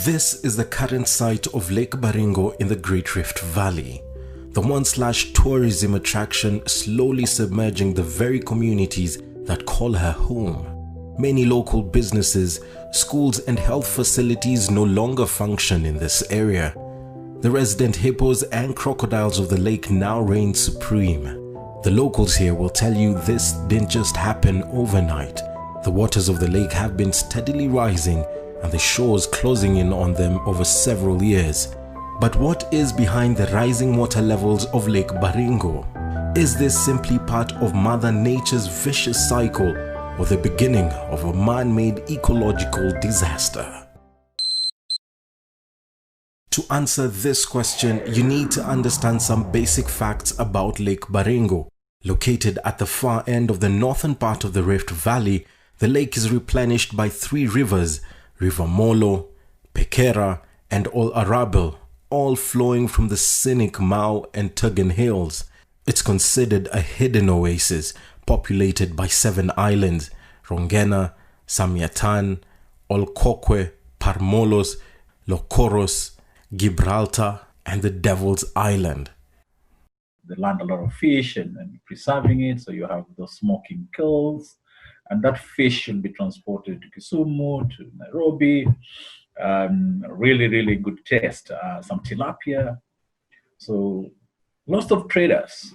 This is the current site of Lake Baringo in the Great Rift Valley, the once-tourism attraction slowly submerging the very communities that call her home. Many local businesses, schools and health facilities no longer function in this area. The resident hippos and crocodiles of the lake now reign supreme. The locals here will tell you this didn't just happen overnight. The waters of the lake have been steadily rising and the shores closing in on them over several years. But what is behind the rising water levels of Lake Baringo? Is this simply part of Mother Nature's vicious cycle or the beginning of a man-made ecological disaster? To answer this question, you need to understand some basic facts about Lake Baringo. Located at the far end of the northern part of the Rift Valley, the lake is replenished by three rivers, River Molo, Pekera, and Ol Arabel, all flowing from the scenic Mau and Tugan Hills. It's considered a hidden oasis populated by 7 islands: Rongena, Samyatan, Olkokwe, Parmolos, Lokoros, Gibraltar, and the Devil's Island. They land a lot of fish and preserving it, so you have those smoking kilns, and that fish will be transported to Kisumu, to Nairobi. Really good taste. Some tilapia. So lots of traders.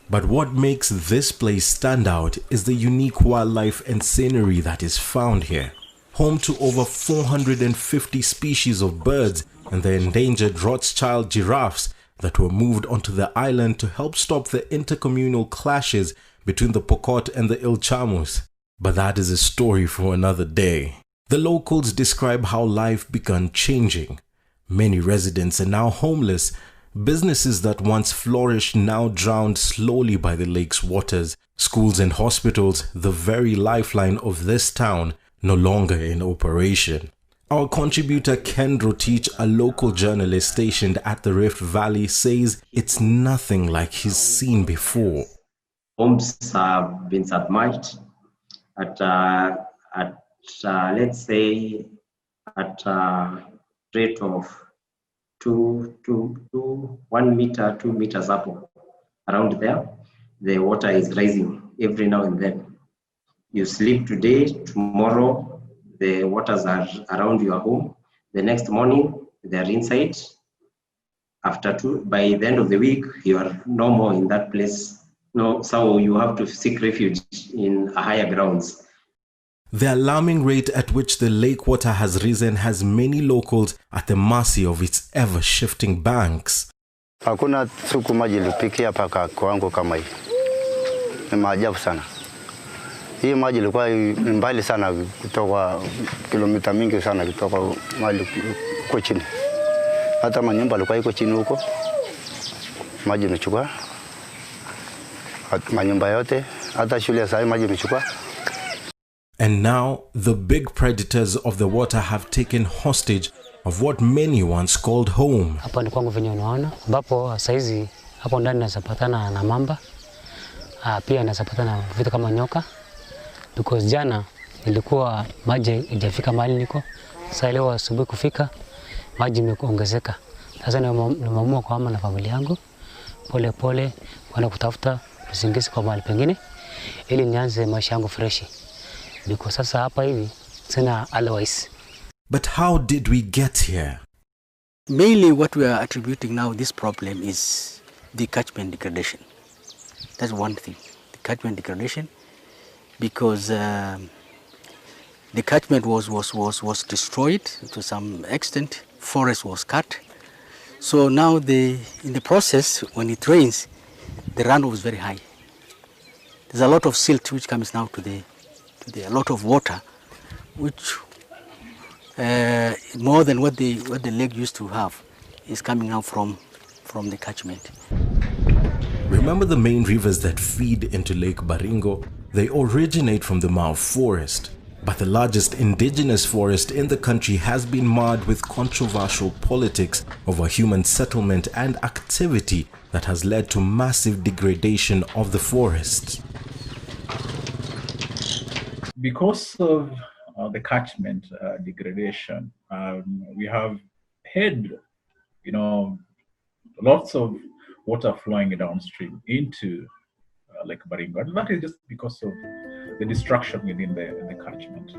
But what makes this place stand out is the unique wildlife and scenery that is found here. Home to over 450 species of birds and the endangered Rothschild giraffes that were moved onto the island to help stop the intercommunal clashes between the Pokot and the Ilchamus. But that is a story for another day. The locals describe how life began changing. Many residents are now homeless. Businesses that once flourished now drowned slowly by the lake's waters. Schools and hospitals, the very lifeline of this town, no longer in operation. Our contributor Ken Rotich, a local journalist stationed at the Rift Valley, says it's nothing like he's seen before. Homes have been submerged at let's say at a rate of 1 meter, 2 meters up around there. The water is rising every now and then. You sleep today, tomorrow the waters are around your home. The next morning they are inside. By the end of the week, you are no more in that place. No, so you have to seek refuge in higher grounds. The alarming rate at which the lake water has risen has many locals at the mercy of its ever-shifting banks. Hakuna siku maji ilipikia paka kwangu kama hii. Ni maajabu sana. Hii maji ilikuwa mbali sana kutoka kilomita mingi sana kutoka mahali kwa chini. Hata manyumba ilikuwa iko chini huko. Maji imechukua. Manyumba yote, hata shule sasa maji imechukua. And now, the big predators of the water have taken hostage of what many once called home. Hapa ni kwangu venye unaona, ambapo saizi hapo ndani nasapatana na mamba, pia nasapatana na vitu kama nyoka. Because jana ilikuwa maji haijafika mahali niko. Sasa leo asubuhi kufika, maji imeongezeka. Sasa nimeamua kuhama na familia yangu pole pole kwenda kutafuta usingizi kwa mahali pengine ili nianze maisha yangu fresh. Because sasa hapa hivi sina otherwise. But how did we get here? Mainly what we are attributing now this problem is the catchment degradation. That's one thing, the catchment degradation, because the catchment was destroyed to some extent, forest was cut. So now in the process, when it rains, the runoff is very high. There's a lot of silt which comes now to a lot of water, which more than what the lake used to have is coming out from the catchment. Remember the main rivers that feed into Lake Baringo? They originate from the Mau forest. But the largest indigenous forest in the country has been marred with controversial politics over human settlement and activity that has led to massive degradation of the forest. Because of the catchment degradation. We have had, lots of water flowing downstream into Lake Baringo, and that is just because of the destruction within the catchment.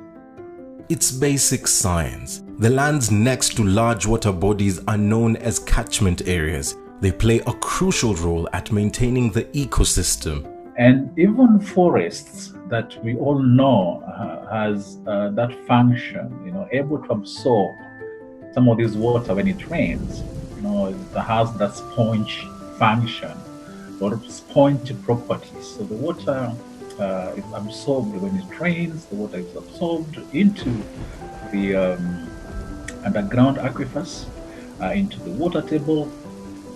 It's basic science. The lands next to large water bodies are known as catchment areas. They play a crucial role at maintaining the ecosystem. And even forests that we all know has that function, able to absorb some of this water when it rains. It has that sponge function or sponge properties. So the water is absorbed when it rains. The water is absorbed into the underground aquifers, into the water table.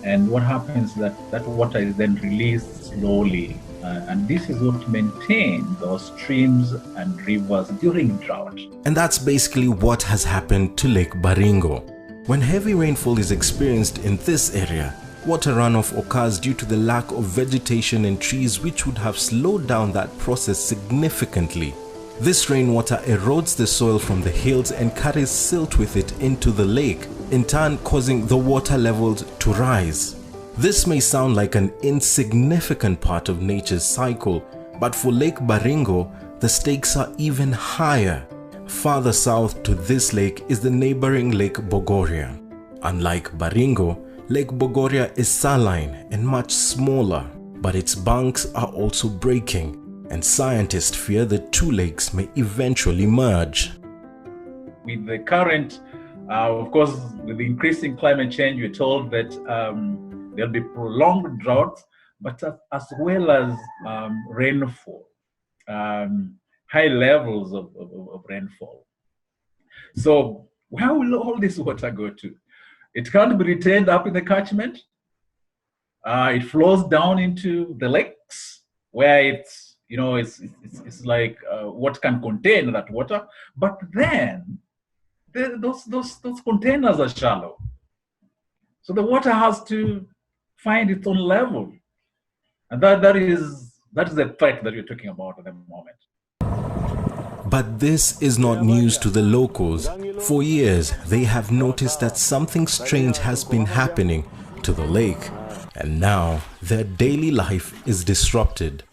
And what happens is that water is then released slowly. And this is what maintains those streams and rivers during drought. And that's basically what has happened to Lake Baringo. When heavy rainfall is experienced in this area, water runoff occurs due to the lack of vegetation and trees, which would have slowed down that process significantly. This rainwater erodes the soil from the hills and carries silt with it into the lake, in turn causing the water levels to rise. This may sound like an insignificant part of nature's cycle, but for Lake Baringo, the stakes are even higher. Farther south to this lake is the neighboring Lake Bogoria. Unlike Baringo, Lake Bogoria is saline and much smaller, but its banks are also breaking, and scientists fear the two lakes may eventually merge. With the current, of course, with the increasing climate change, we're told that there'll be prolonged droughts, but as well as rainfall, high levels of rainfall. So where will all this water go to? It can't be retained up in the catchment. It flows down into the lakes where it's like what can contain that water. But then those containers are shallow. So the water has to find its own level. And that is the threat that you're talking about at the moment. But this is not news to the locals. For years, they have noticed that something strange has been happening to the lake. And now, their daily life is disrupted.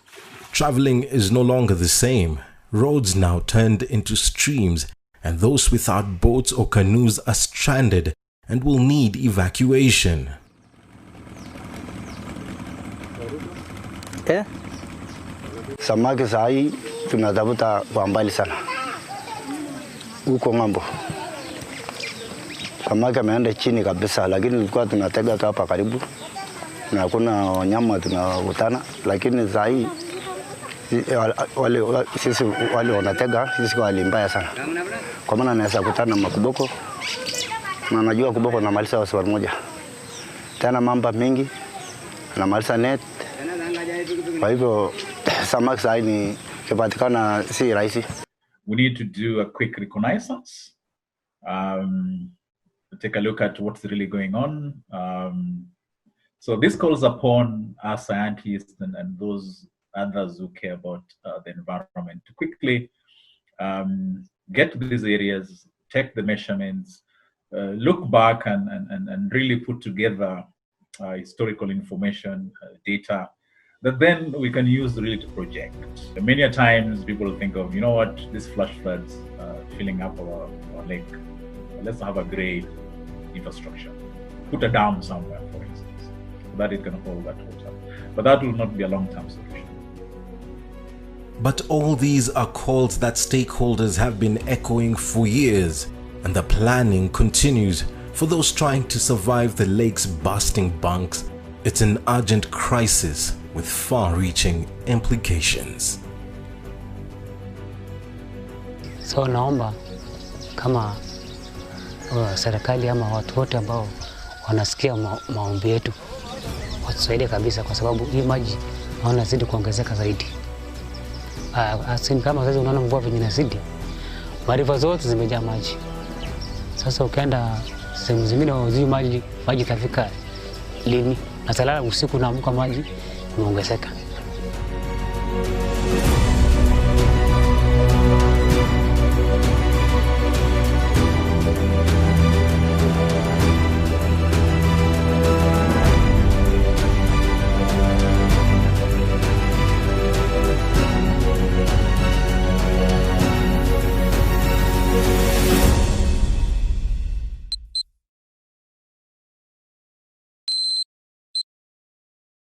Traveling is no longer the same. Roads now turned into streams, and those without boats or canoes are stranded and will need evacuation. Samaki sahi tunatafuta kwa mbali sana huko ng'ambo. Samaki ameenda chini kabisa, lakini tulikuwa tunatega hapa karibu na hakuna wanyama tunakutana, lakini sahi sisi wale wanatega sisi wale mbaya sana, kwa maana naweza kutana na makuboko na najua kuboko na malisa wa safari moja tena mamba mingi na malisa net. Kwa hivyo samaki sahi ni kipatikana si rahisi. We need to do a quick reconnaissance, take a look at what's really going on. So this calls upon our scientists and those others who care about the environment to quickly get to these areas, take the measurements, look back and really put together historical information, data, that then we can use really to project. Many a times people think of, these flash floods filling up our lake. Let's have a great infrastructure. Put a dam somewhere, for instance, so that it can hold that water. But that will not be a long-term solution. But all these are calls that stakeholders have been echoing for years, and the planning continues for those trying to survive the lake's bursting banks. It's an urgent crisis with far-reaching implications. So naomba kama serikali ama watu wote ambao wanasikia maombi yetu watusaidie kabisa, kwa sababu hii maji naona zidi kuongezeka zaidi. Kama sasa unaona mvua venye inazidi, mariva zote zimejaa maji. Sasa ukienda sehemu zingine hujui maji itafika lini, na salala usiku naamka maji imeongezeka.